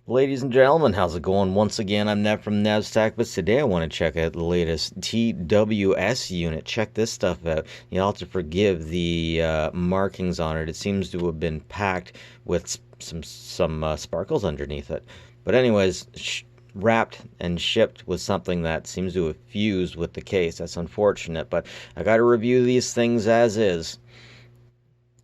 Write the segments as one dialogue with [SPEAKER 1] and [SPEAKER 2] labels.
[SPEAKER 1] Ladies and gentlemen, how's it going? Once again, I'm Nev from NevsTech, but today I want to check out the latest TWS unit. Check this stuff out. You'll have to forgive the markings on it. It seems to have been packed with some sparkles underneath it. But anyways, wrapped and shipped with something that seems to have fused with the case. That's unfortunate, but I got to review these things as is.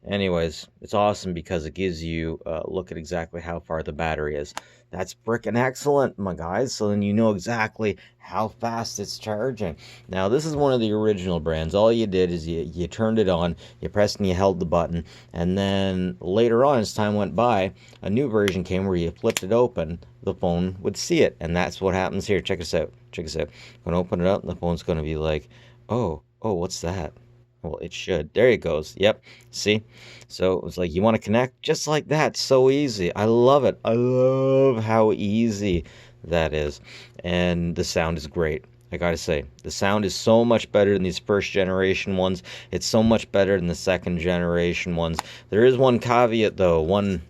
[SPEAKER 1] Anyways, it's awesome because it gives you a look at exactly how far the battery is. That's freaking excellent, my guys. So then you know exactly how fast it's charging. Now, this is one of the original brands. All you did is you turned it on, you pressed and you held the button, and then later on, as time went by, a new version came where you flipped it open, the phone would see it, and that's what happens here. Check this out. Check this out. I'm going to open it up, and the phone's going to be like, oh, what's that? Well, it should. There it goes. Yep. See? So it's like you want to connect just like that. So easy. I love it. I love how easy that is. And the sound is great. I gotta say, the sound is so much better than these first generation ones. It's so much better than the second generation ones. There is one caveat though, one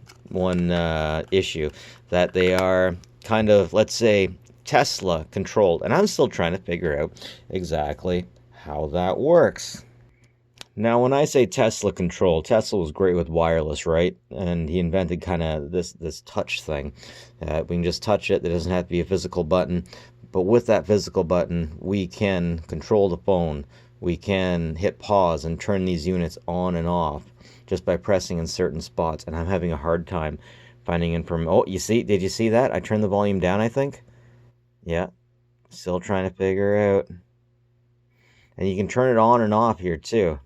[SPEAKER 1] issue, that they are kind of, let's say, Tesla controlled. And I'm still trying to figure out exactly how that works. Now, when I say Tesla control, Tesla was great with wireless, right? And he invented kind of this touch thing. We can just touch it. There doesn't have to be a physical button. But with that physical button, we can control the phone. We can hit pause and turn these units on and off just by pressing in certain spots. And I'm having a hard time finding information. Oh, you see? Did you see that? I turned the volume down, I think. Yeah. Still trying to figure out. And you can turn it on and off here, too.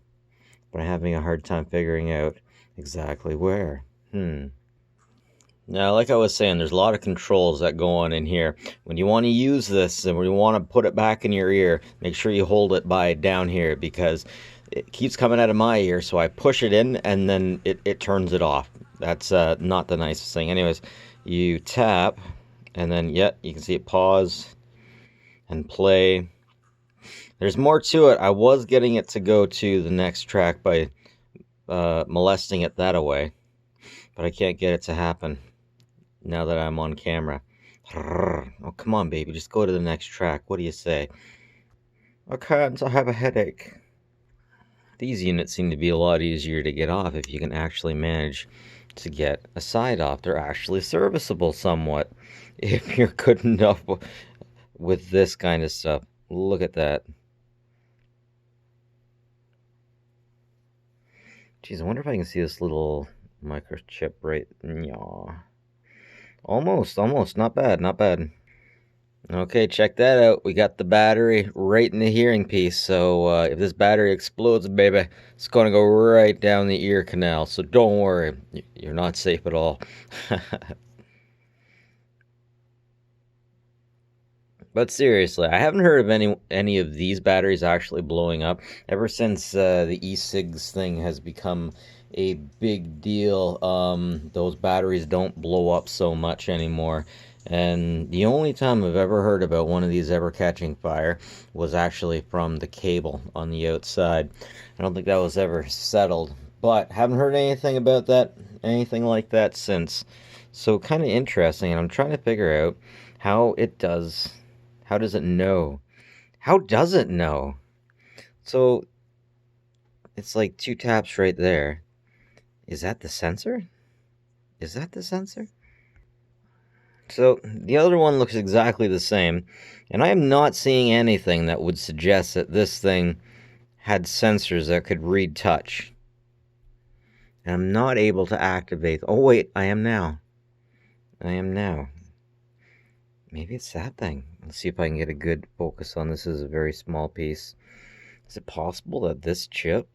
[SPEAKER 1] But I'm having a hard time figuring out exactly where. Now, like I was saying, there's a lot of controls that go on in here. When you want to use this and when you want to put it back in your ear, make sure you hold it by down here because it keeps coming out of my ear. So I push it in and then it turns it off. That's not the nicest thing. Anyways, you tap and then, you can see it pause and play. There's more to it. I was getting it to go to the next track by molesting it that away, but I can't get it to happen now that I'm on camera. Oh, come on, baby. Just go to the next track. What do you say? I can't. I have a headache. These units seem to be a lot easier to get off if you can actually manage to get a side off. They're actually serviceable somewhat if you're good enough with this kind of stuff. Look at that. Geez, I wonder if I can see this little microchip right. Yeah. Almost. Not bad. Okay, check that out. We got the battery right in the hearing piece. So if this battery explodes, baby, it's going to go right down the ear canal. So don't worry. You're not safe at all. But seriously, I haven't heard of any of these batteries actually blowing up ever since the e-cigs thing has become a big deal. Those batteries don't blow up so much anymore. And the only time I've ever heard about one of these ever catching fire was actually from the cable on the outside. I don't think that was ever settled, but haven't heard anything about that, anything like that since. So kind of interesting, and I'm trying to figure out how it does. How does it know? How does it know? So it's like 2 taps right there. Is that the sensor? Is that the sensor? So the other one looks exactly the same, and I am not seeing anything that would suggest that this thing had sensors that could read touch. And I'm not able to activate. Oh wait, I am now. Maybe it's that thing. Let's see if I can get a good focus on this. This is a very small piece. Is it possible that this chip...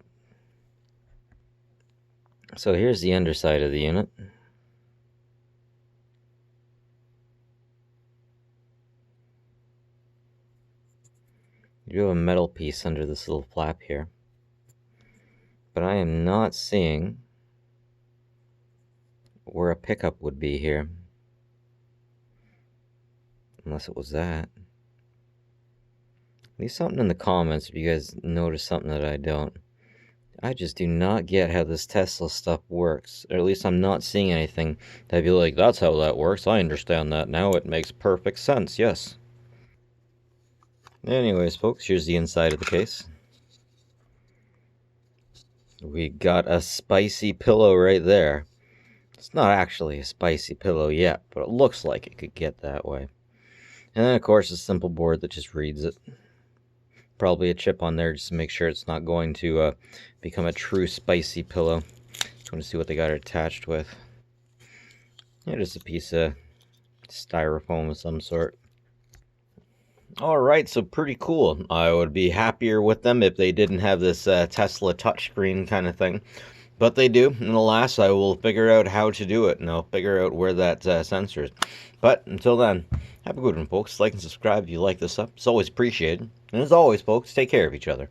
[SPEAKER 1] So here's the underside of the unit. You have a metal piece under this little flap here. But I am not seeing where a pickup would be here. Unless it was that. Leave something in the comments if you guys notice something that I don't. I just do not get how this Tesla stuff works. Or at least I'm not seeing anything that'd be like, that's how that works. I understand that now. It makes perfect sense, yes. Anyways, folks, here's the inside of the case. We got a spicy pillow right there. It's not actually a spicy pillow yet, but it looks like it could get that way. And then, of course, a simple board that just reads it. Probably a chip on there just to make sure it's not going to become a true spicy pillow. Just want to see what they got it attached with. Yeah, just a piece of styrofoam of some sort. Alright, so pretty cool. I would be happier with them if they didn't have this Tesla touchscreen kind of thing. But they do, and alas, I will figure out how to do it, and I'll figure out where that sensor is. But until then, have a good one, folks. Like and subscribe if you like this stuff. It's always appreciated. And as always, folks, take care of each other.